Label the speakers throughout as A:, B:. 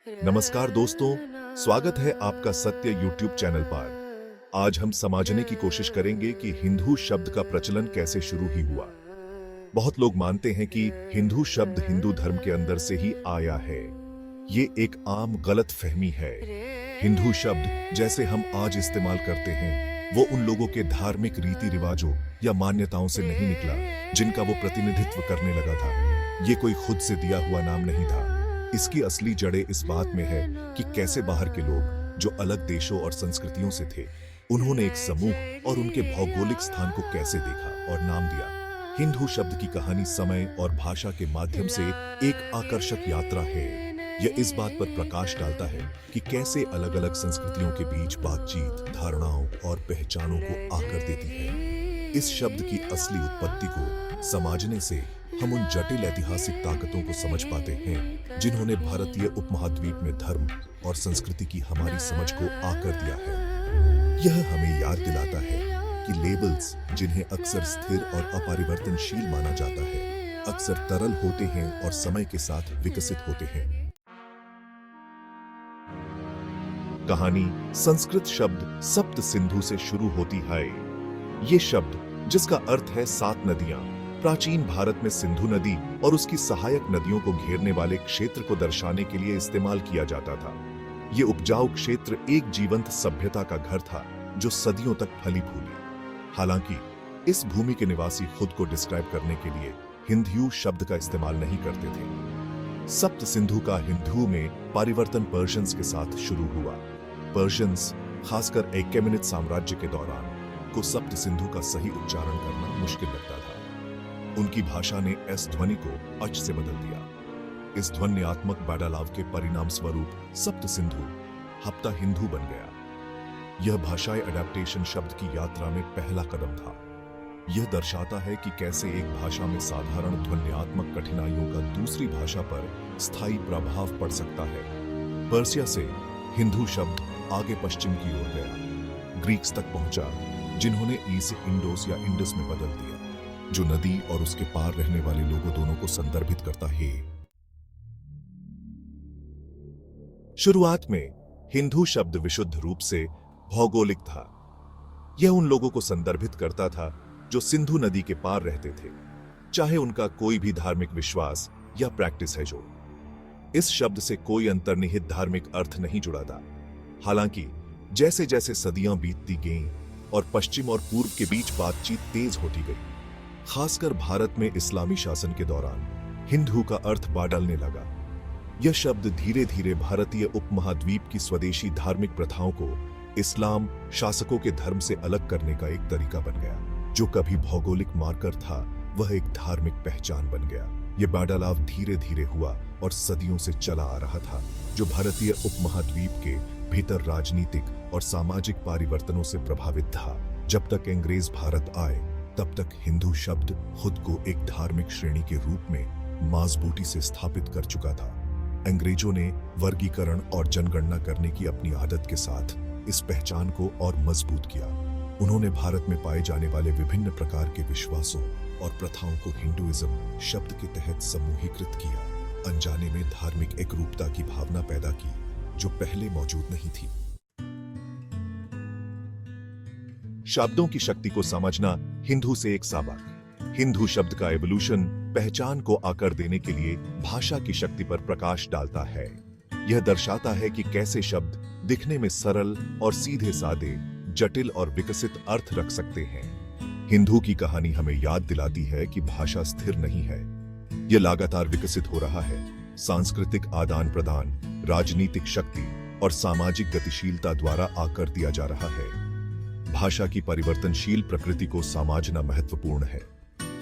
A: नमस्कार दोस्तों, स्वागत है आपका सत्य यूट्यूब चैनल पर। आज हम समझने की कोशिश करेंगे कि हिंदू शब्द का प्रचलन कैसे शुरू ही हुआ। बहुत लोग मानते हैं कि हिंदू शब्द हिंदू धर्म के अंदर से ही आया है। ये एक आम गलत फहमी है। हिंदू शब्द जैसे हम आज इस्तेमाल करते हैं, वो उन लोगों के धार्मिक रीति रिवाजों या मान्यताओं से नहीं निकला जिनका वो प्रतिनिधित्व करने लगा था। ये कोई खुद से दिया हुआ नाम नहीं था। इसकी असली जड़ें इस बात में है कि कैसे बाहर के लोग जो अलग देशों और संस्कृतियों से थे, उन्होंने एक समूह और उनके भौगोलिक स्थान को कैसे देखा और नाम दिया। हिंदू शब्द की कहानी समय और भाषा के माध्यम से एक आकर्षक यात्रा है। यह इस बात पर प्रकाश डालता है कि कैसे अलग अलग संस्कृतियों के बीच बातचीत धारणाओं और पहचानों को आकर देती है। इस शब्द की असली उत्पत्ति को समझने से हम उन जटिल ऐतिहासिक ताकतों को समझ पाते हैं जिन्होंने भारतीय उपमहाद्वीप में धर्म और संस्कृति की हमारी समझ को आकर दिया है। यह हमें याद दिलाता है कि लेबल्स, जिन्हें अक्सर स्थिर और अपरिवर्तनशील माना जाता है, अक्सर तरल होते हैं और समय के साथ विकसित होते हैं। कहानी संस्कृत शब्द सप्त सिंधु से शुरू होती है। ये शब्द, जिसका अर्थ है 7 नदियां, प्राचीन भारत में सिंधु नदी और उसकी सहायक नदियों को घेरने वाले क्षेत्र को दर्शाने के लिए इस्तेमाल किया जाता था। ये उपजाऊ क्षेत्र एक जीवंत सभ्यता का घर था जो सदियों तक फली फूली। हालांकि इस भूमि के निवासी खुद को डिस्क्राइब करने के लिए हिंदू शब्द का इस्तेमाल नहीं करते थे। सप्त सिंधु का हिंदू में परिवर्तन पर्शियंस के साथ शुरू हुआ। पर्शियंस, खासकर अकेमेनिड साम्राज्य के दौरान, को सप्त सिंधु का सही उच्चारण करना मुश्किल लगता था। उनकी भाषा ने एस ध्वनि को अच से बदल दिया। इस ध्वन्यात्मक बदलाव के परिणाम स्वरूप सप्त सिंधु हप्ता हिंदू बन गया। यह भाषाई अडेप्टेशन शब्द की यात्रा में पहला कदम था। यह दर्शाता है कि कैसे एक भाषा में साधारण ध्वन्यात्मक कठिनाइयों का दूसरी भाषा पर स्थायी प्रभाव पड़ सकता है। पर्सिया से हिंदू शब्द आगे पश्चिम की ओर गया, ग्रीक्स तक पहुंचा, जिन्होंने ई से इंडोस या इंडस में बदल दिया, जो नदी और उसके पार रहने वाले लोगों दोनों को संदर्भित करता है। शुरुआत में हिंदू शब्द विशुद्ध रूप से भौगोलिक था। यह उन लोगों को संदर्भित करता था जो सिंधु नदी के पार रहते थे, चाहे उनका कोई भी धार्मिक विश्वास या प्रैक्टिस है जो। इस शब्द से कोई अंतर्निहित धार्मिक अर्थ नहीं जुड़ा था। हालांकि जैसे जैसे सदियां बीतती गईं और पश्चिम और पूर्व के बीच बातचीत तेज होती गई, खासकर भारत में इस्लामी शासन के दौरान, हिंदू का अर्थ बदलने लगा। यह शब्द धीरे धीरे भारतीय उपमहाद्वीप की स्वदेशी धार्मिक प्रथाओं को इस्लाम शासकों के धर्म से अलग करने का एक तरीका बन गया। जो कभी भौगोलिक मार्कर था, वह एक धार्मिक पहचान बन गया। यह बदलाव धीरे धीरे हुआ और सदियों से चला आ रहा था, जो भारतीय उपमहाद्वीप के भीतर राजनीतिक और सामाजिक परिवर्तनों से प्रभावित था। जब तक अंग्रेज भारत आए, तब तक हिंदू शब्द खुद को एक धार्मिक श्रेणी के रूप में मजबूती से स्थापित कर चुका था। अंग्रेजों ने वर्गीकरण और जनगणना करने की अपनी आदत के साथ इस पहचान को और मजबूत किया। उन्होंने भारत में पाए जाने वाले विभिन्न प्रकार के विश्वासों और प्रथाओं को हिंदुइज्म शब्द के तहत समूहीकृत किया, अनजाने में धार्मिक एकरूपता की भावना पैदा की जो पहले मौजूद नहीं थी। शब्दों की शक्ति को समझना हिंदू से एक सबक। हिंदू शब्द का एवोल्यूशन पहचान को आकार देने के लिए भाषा की शक्ति पर प्रकाश डालता है। यह दर्शाता है कि कैसे शब्द दिखने में सरल और सीधे साधे, जटिल और विकसित अर्थ रख सकते हैं। हिंदू की कहानी हमें याद दिलाती है कि भाषा स्थिर नहीं है। यह लगातार विकसित हो रहा है। सांस्कृतिक आदान प्रदान, राजनीतिक शक्ति और सामाजिक गतिशीलता द्वारा आकार दिया जा रहा है। भाषा की परिवर्तनशील प्रकृति को समझना महत्वपूर्ण है,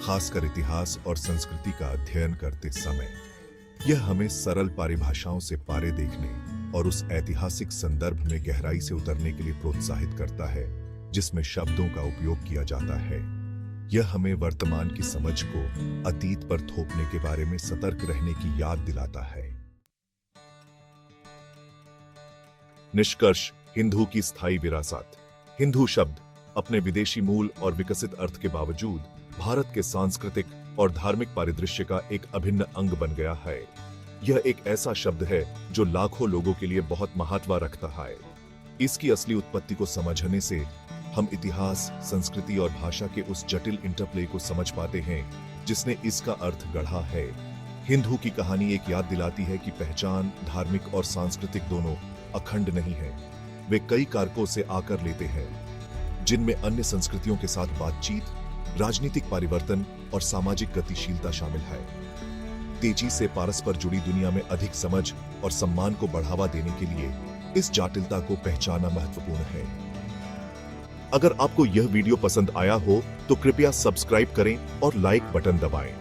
A: खासकर इतिहास और संस्कृति का अध्ययन करते समय। यह हमें सरल परिभाषाओं से पारे देखने और उस ऐतिहासिक संदर्भ में गहराई से उतरने के लिए प्रोत्साहित करता है जिसमें शब्दों का उपयोग किया जाता है। यह हमें वर्तमान की समझ को अतीत पर थोपने के बारे में सतर्क रहने की याद दिलाता है। निष्कर्ष: हिंदू की स्थायी विरासत। हिंदू शब्द अपने विदेशी मूल और विकसित अर्थ के बावजूद भारत के सांस्कृतिक और धार्मिक परिदृश्य का एक अभिन्न अंग बन गया है। यह एक ऐसा शब्द है जो लाखों लोगों के लिए बहुत महत्व रखता है। इसकी असली उत्पत्ति को समझने से हम इतिहास, संस्कृति और भाषा के उस जटिल इंटरप्ले को समझ पाते हैं जिसने इसका अर्थ गढ़ा है। हिंदू की कहानी एक याद दिलाती है कि पहचान धार्मिक और सांस्कृतिक दोनों अखंड नहीं है। वे कई कारकों से आकर लेते हैं, जिनमें अन्य संस्कृतियों के साथ बातचीत, राजनीतिक परिवर्तन और सामाजिक गतिशीलता शामिल है। तेजी से परस्पर जुड़ी दुनिया में अधिक समझ और सम्मान को बढ़ावा देने के लिए इस जटिलता को पहचानना महत्वपूर्ण है। अगर आपको यह वीडियो पसंद आया हो तो कृपया सब्सक्राइब करें और लाइक बटन दबाएं।